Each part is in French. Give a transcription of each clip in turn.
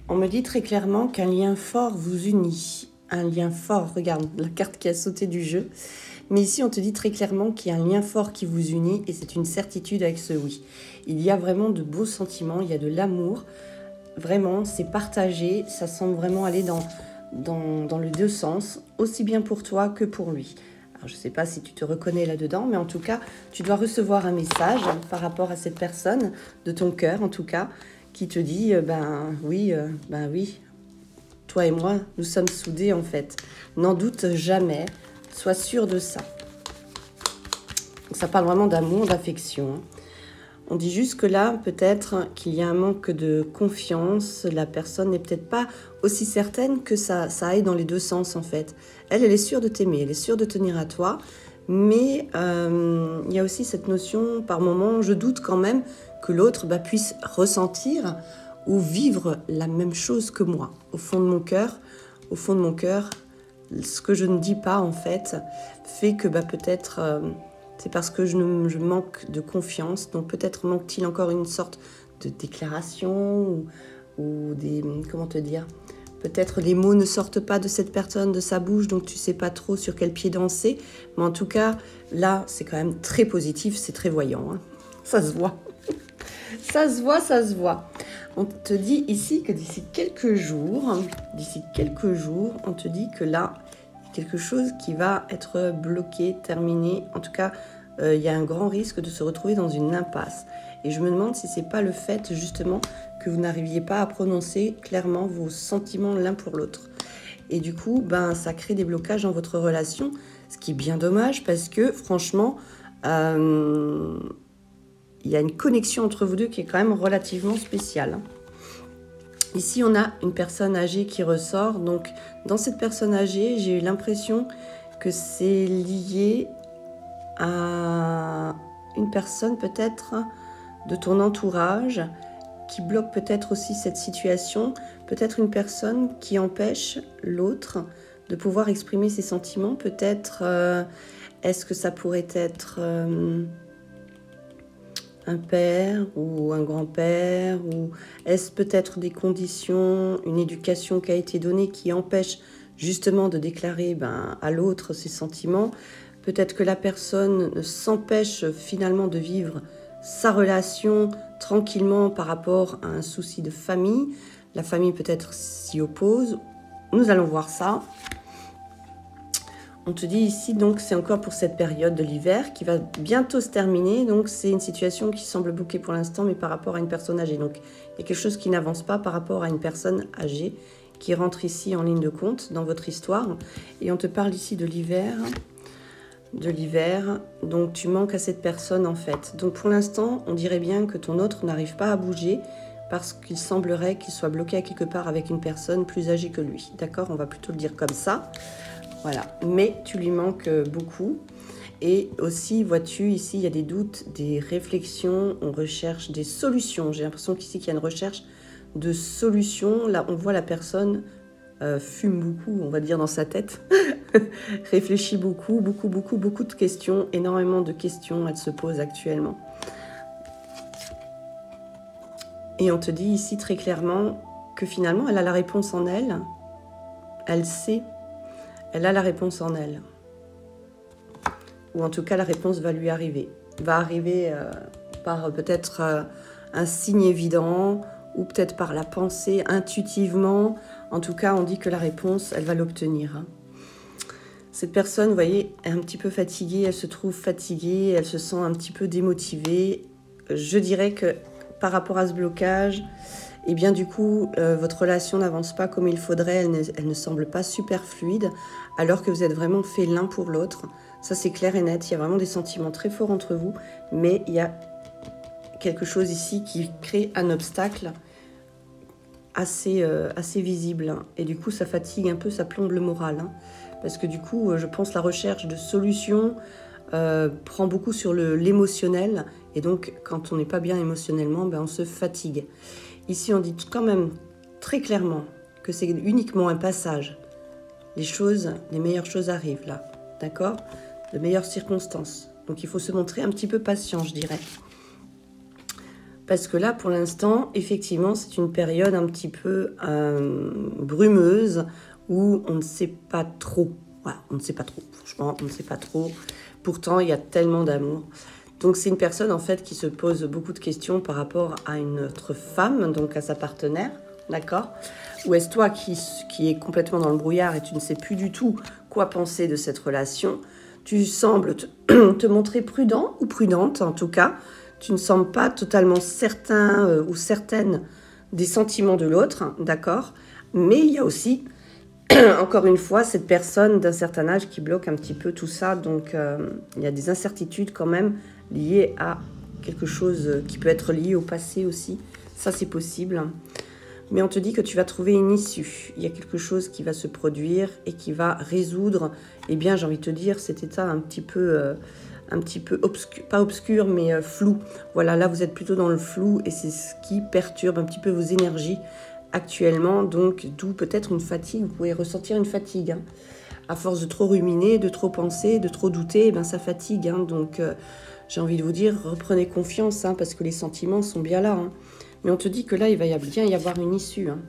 On me dit très clairement qu'un lien fort vous unit. Un lien fort, regarde la carte qui a sauté du jeu. Mais ici, on te dit très clairement qu'il y a un lien fort qui vous unit et c'est une certitude avec ce oui. Il y a vraiment de beaux sentiments, il y a de l'amour. Vraiment, c'est partagé, ça semble vraiment aller dans les deux sens, aussi bien pour toi que pour lui. Alors, je ne sais pas si tu te reconnais là-dedans, mais en tout cas, tu dois recevoir un message par rapport à cette personne, de ton cœur en tout cas, qui te dit, ben oui, toi et moi, nous sommes soudés en fait. N'en doute jamais, sois sûr de ça. Donc, ça parle vraiment d'amour, d'affection. On dit juste que là, peut-être qu'il y a un manque de confiance. La personne n'est peut-être pas aussi certaine que ça aille dans les deux sens en fait. Elle est sûre de t'aimer, elle est sûre de tenir à toi. Mais il y a aussi cette notion, par moment, je doute quand même que l'autre puisse ressentir ou vivre la même chose que moi. Au fond de mon cœur, ce que je ne dis pas en fait, fait que peut-être c'est parce que je manque de confiance. Donc peut-être manque-t-il encore une sorte de déclaration ou des... Comment te dire ? Peut-être les mots ne sortent pas de cette personne, de sa bouche, donc tu ne sais pas trop sur quel pied danser. Mais en tout cas, là, c'est quand même très positif, c'est très voyant. Hein. Ça se voit. Ça se voit. On te dit ici que d'ici quelques jours, on te dit que là, il y a quelque chose qui va être bloqué, terminé. En tout cas, il y a un grand risque de se retrouver dans une impasse. Et je me demande si ce n'est pas le fait, justement, que vous n'arriviez pas à prononcer clairement vos sentiments l'un pour l'autre. Et du coup, ça crée des blocages dans votre relation, ce qui est bien dommage parce que, franchement, il y a une connexion entre vous deux qui est quand même relativement spéciale. Ici, on a une personne âgée qui ressort. Donc, dans cette personne âgée, j'ai eu l'impression que c'est lié à une personne peut-être de ton entourage qui bloque peut-être aussi cette situation, peut-être une personne qui empêche l'autre de pouvoir exprimer ses sentiments, peut-être est-ce que ça pourrait être un père ou un grand-père, ou est-ce peut-être des conditions, une éducation qui a été donnée qui empêche justement de déclarer à l'autre ses sentiments. Peut-être que la personne s'empêche finalement de vivre sa relation tranquillement par rapport à un souci de famille. La famille peut-être s'y oppose. Nous allons voir ça. On te dit ici, donc, c'est encore pour cette période de l'hiver qui va bientôt se terminer. Donc, c'est une situation qui semble bloquée pour l'instant, mais par rapport à une personne âgée. Donc, il y a quelque chose qui n'avance pas par rapport à une personne âgée qui rentre ici en ligne de compte dans votre histoire. Et on te parle ici de l'hiver. Donc tu manques à cette personne en fait. Donc pour l'instant, on dirait bien que ton autre n'arrive pas à bouger parce qu'il semblerait qu'il soit bloqué à quelque part avec une personne plus âgée que lui. D'accord ? On va plutôt le dire comme ça. Voilà. Mais tu lui manques beaucoup. Et aussi, vois-tu, ici, il y a des doutes, des réflexions, on recherche des solutions. J'ai l'impression qu'ici, qu'il y a une recherche de solutions. Là, on voit la personne fume beaucoup, on va dire, dans sa tête, réfléchit beaucoup de questions, énormément de questions, elle se pose actuellement. Et on te dit ici très clairement que finalement, elle a la réponse en elle, elle sait, elle a la réponse en elle. Ou en tout cas, la réponse va lui arriver. Va arriver par peut-être un signe évident, ou peut-être par la pensée, intuitivement. En tout cas, on dit que la réponse, elle va l'obtenir. Cette personne, vous voyez, est un petit peu fatiguée, elle se trouve fatiguée, elle se sent un petit peu démotivée. Je dirais que par rapport à ce blocage, eh bien du coup, votre relation n'avance pas comme il faudrait, elle ne semble pas super fluide, alors que vous êtes vraiment faits l'un pour l'autre. Ça, c'est clair et net, il y a vraiment des sentiments très forts entre vous, mais il y a quelque chose ici qui crée un obstacle assez visible. Et du coup, ça fatigue un peu, ça plombe le moral. Parce que du coup, je pense la recherche de solutions prend beaucoup sur l'émotionnel. Et donc, quand on n'est pas bien émotionnellement, on se fatigue. Ici, on dit quand même très clairement que c'est uniquement un passage. Les meilleures choses arrivent là. D'accord ? De meilleures circonstances. Donc, il faut se montrer un petit peu patient, je dirais. Parce que là, pour l'instant, effectivement, c'est une période un petit peu brumeuse où on ne sait pas trop. Voilà, on ne sait pas trop. Franchement, on ne sait pas trop. Pourtant, il y a tellement d'amour. Donc, c'est une personne, en fait, qui se pose beaucoup de questions par rapport à une autre femme, donc à sa partenaire, d'accord? Ou est-ce toi qui est complètement dans le brouillard et tu ne sais plus du tout quoi penser de cette relation? Tu sembles te montrer prudent ou prudente, en tout cas. Tu ne sembles pas totalement certain ou certaine des sentiments de l'autre, d'accord? Mais il y a aussi, encore une fois, cette personne d'un certain âge qui bloque un petit peu tout ça. Donc, il y a des incertitudes quand même liées à quelque chose qui peut être lié au passé aussi. Ça, c'est possible. Mais on te dit que tu vas trouver une issue. Il y a quelque chose qui va se produire et qui va résoudre, eh bien, j'ai envie de te dire, cet état un petit peu obscur, pas obscur, mais flou. Voilà, là, vous êtes plutôt dans le flou et c'est ce qui perturbe un petit peu vos énergies actuellement. Donc, d'où peut-être une fatigue. Vous pouvez ressentir une fatigue. Hein. À force de trop ruminer, de trop penser, de trop douter, eh bien, ça fatigue. Hein. Donc, j'ai envie de vous dire, reprenez confiance, hein, parce que les sentiments sont bien là. Hein. Mais on te dit que là, il va bien y avoir une issue. Hein.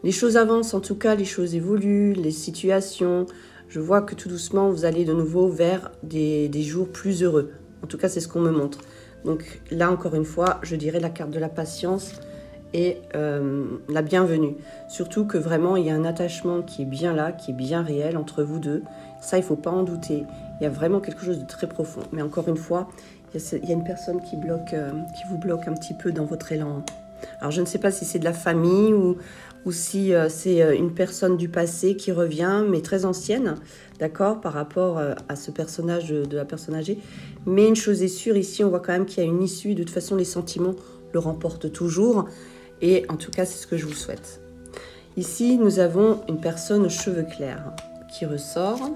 Les choses avancent, en tout cas, les choses évoluent, les situations. Je vois que tout doucement, vous allez de nouveau vers des jours plus heureux. En tout cas, c'est ce qu'on me montre. Donc là, encore une fois, je dirais la carte de la patience et la bienvenue. Surtout que vraiment, il y a un attachement qui est bien là, qui est bien réel entre vous deux. Ça, il ne faut pas en douter. Il y a vraiment quelque chose de très profond. Mais encore une fois, il y a une personne qui vous bloque un petit peu dans votre élan. Alors, je ne sais pas si c'est de la famille ou si c'est une personne du passé qui revient, mais très ancienne, d'accord, par rapport à ce personnage de la personne âgée. Mais une chose est sûre, ici, on voit quand même qu'il y a une issue. De toute façon, les sentiments le remportent toujours. Et en tout cas, c'est ce que je vous souhaite. Ici, nous avons une personne aux cheveux clairs qui ressort,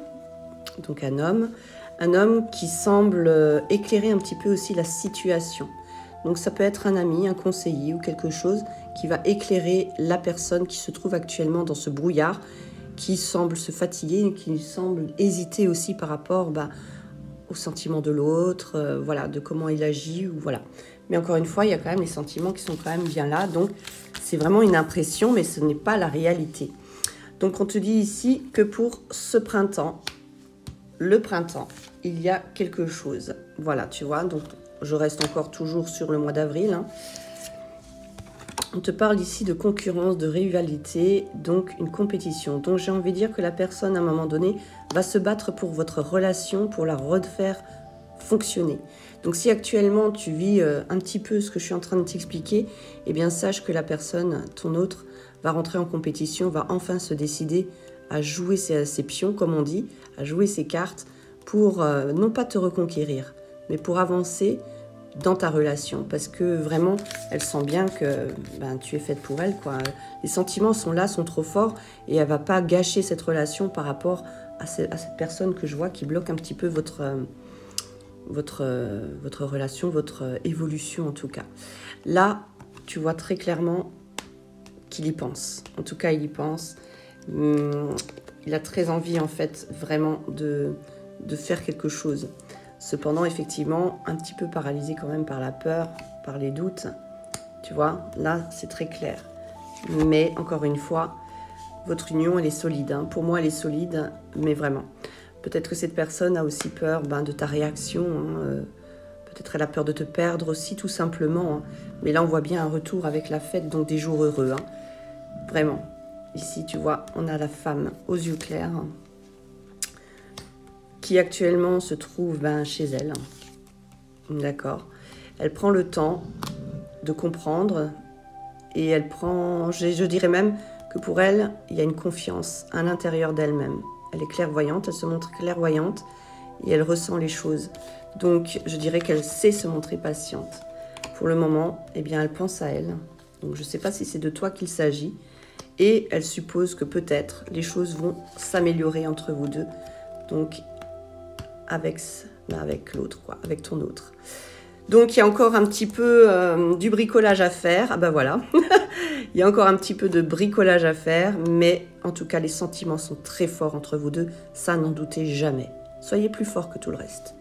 donc un homme qui semble éclairer un petit peu aussi la situation. Donc ça peut être un ami, un conseiller ou quelque chose qui va éclairer la personne qui se trouve actuellement dans ce brouillard, qui semble se fatiguer, qui semble hésiter aussi par rapport aux sentiments de l'autre, voilà, de comment il agit, ou voilà. Mais encore une fois, il y a quand même les sentiments qui sont quand même bien là, donc c'est vraiment une impression, mais ce n'est pas la réalité. Donc on te dit ici que pour ce printemps, le printemps, il y a quelque chose. Voilà, tu vois, donc je reste encore toujours sur le mois d'avril. Hein. On te parle ici de concurrence, de rivalité, donc une compétition. Donc j'ai envie de dire que la personne, à un moment donné, va se battre pour votre relation, pour la refaire fonctionner. Donc si actuellement tu vis un petit peu ce que je suis en train de t'expliquer, eh bien sache que la personne, ton autre, va rentrer en compétition, va enfin se décider à jouer ses pions, comme on dit, à jouer ses cartes pour non pas te reconquérir, mais pour avancer dans ta relation, parce que vraiment, elle sent bien que tu es faite pour elle, quoi. Les sentiments sont là, sont trop forts, et elle va pas gâcher cette relation par rapport à cette personne que je vois qui bloque un petit peu votre relation, votre évolution en tout cas. Là, tu vois très clairement qu'il y pense. En tout cas, il y pense. Il a très envie, en fait, vraiment de faire quelque chose. Cependant, effectivement, un petit peu paralysé quand même par la peur, par les doutes. Tu vois, là, c'est très clair. Mais, encore une fois, votre union, elle est solide. Hein. Pour moi, elle est solide, mais vraiment. Peut-être que cette personne a aussi peur de ta réaction. Hein. Peut-être elle a peur de te perdre aussi, tout simplement. Hein. Mais là, on voit bien un retour avec la fête, donc des jours heureux. Hein. Vraiment. Ici, tu vois, on a la femme aux yeux clairs qui actuellement se trouve chez elle. D'accord. Elle prend le temps de comprendre et elle prend, je dirais même que pour elle, il y a une confiance à l'intérieur d'elle-même. Elle est clairvoyante, elle se montre clairvoyante et elle ressent les choses. Donc, je dirais qu'elle sait se montrer patiente. Pour le moment, eh bien, elle pense à elle. Donc, je ne sais pas si c'est de toi qu'il s'agit. Et elle suppose que peut-être les choses vont s'améliorer entre vous deux. Donc, avec l'autre, quoi, avec ton autre. Donc, il y a encore un petit peu du bricolage à faire. Ah ben voilà, il y a encore un petit peu de bricolage à faire, mais en tout cas, les sentiments sont très forts entre vous deux. Ça, n'en doutez jamais. Soyez plus fort que tout le reste.